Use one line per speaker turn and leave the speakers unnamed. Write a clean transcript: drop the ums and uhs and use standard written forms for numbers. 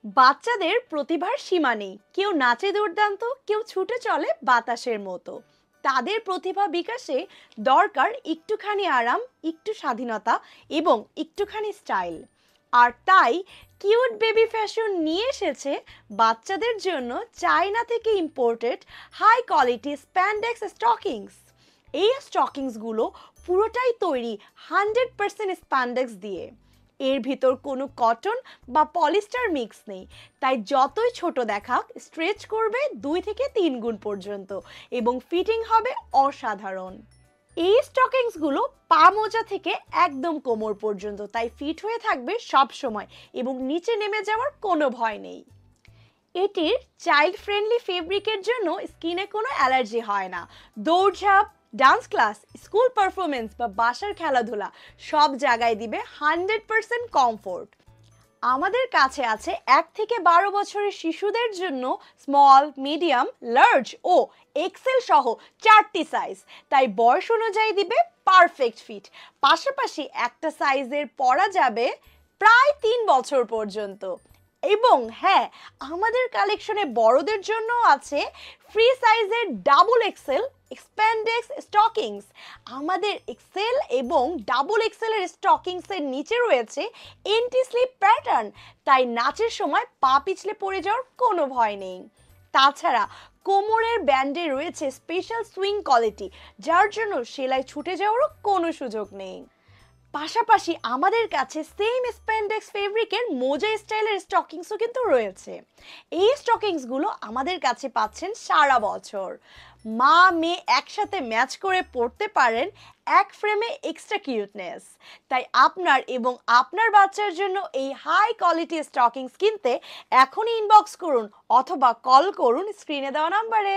বাচ্চাদের প্রতিভার সীমা নেই, কেউ নাচে দুর্দান্ত, কেউ ছুটে চলে বাতাসের মতো। তাদের প্রতিভা বিকাশে দরকার একটুখানি আরাম, একটু স্বাধীনতা এবং একটুখানি স্টাইল। আর তাই কিউট বেবি ফ্যাশন নিয়ে এসেছে বাচ্চাদের জন্য চায়না থেকে imported high quality spandex stockings. এই স্টকিংসগুলো পুরোটাই তৈরি 100% স্প্যান্ডেক্স দিয়ে। এর ভিতর কোনো কটন বা পলিস্টার মিক্স নেই, তাই যতই ছোট দেখাক স্ট্রেচ করবে 2 থেকে 3 গুণ পর্যন্ত এবং ফিটিং হবে অসাধারণ। এই স্টকিংসগুলো পা মোজা থেকে একদম কোমর পর্যন্ত, তাই ফিট হয়ে থাকবে সব সময় এবং নিচে নেমে যাওয়ার কোনো ভয় নেই। এটির চাইল্ড ফ্রেন্ডলি ফেব্রিকের জন্য স্কিনে কোনো অ্যালার্জি হয় না। দৌড়ঝাঁপ, ডান্স ক্লাস, স্কুল পারফরমেন্স বা বাসার খেলাধুলা সব জায়গায় দিবে 100% কমফোর্ট। আমাদের কাছে আছে 1 থেকে 12 বছরের শিশুদের জন্য স্মল, মিডিয়াম, লার্জ ও এক্সেল সহ 4টি সাইজ, তাই বয়স অনুযায়ী দিবে পারফেক্ট ফিট। পাশাপাশি একটা সাইজের পরা যাবে প্রায় 3 বছর পর্যন্ত। এবং হ্যাঁ, আমাদের কালেকশনে বড়দের জন্য আছে ফ্রি সাইজের ডাবল এক্সেল এক্সপ্যান্ডেক্স স্টকিংস। আমাদের এক্সেল এবং ডাবল এক্সেল এর স্টকিংস এর নিচে রয়েছে এন্টি স্লিপ প্যাটার্ন, তাই নাচের সময় পা পিছলে পড়ে যাওয়ার কোনো ভয় নেই। তাছাড়া কোমরের ব্যান্ডে রয়েছে স্পেশাল সুইং কোয়ালিটি, যার জন্য সেলাই ছুটে যাওয়ারও কোনো সুযোগ নেই। পাশাপাশি আমাদের কাছে সেম স্প্যান্ডেক্স ফেব্রিকের মোজা স্টাইলের স্টকিংসও কিন্তু রয়েছে। এই স্টকিংসগুলো আমাদের কাছে পাচ্ছেন সারা বছর। মা মেয়ে একসাথে ম্যাচ করে পরতে পারেন, এক ফ্রেমে এক্সট্রা কিউটনেস। তাই আপনার এবং আপনার বাচ্চার জন্য এই হাই কোয়ালিটি স্টকিংস কিনতে এখনই ইনবক্স করুন অথবা কল করুন স্ক্রিনে দেওয়া নাম্বারে।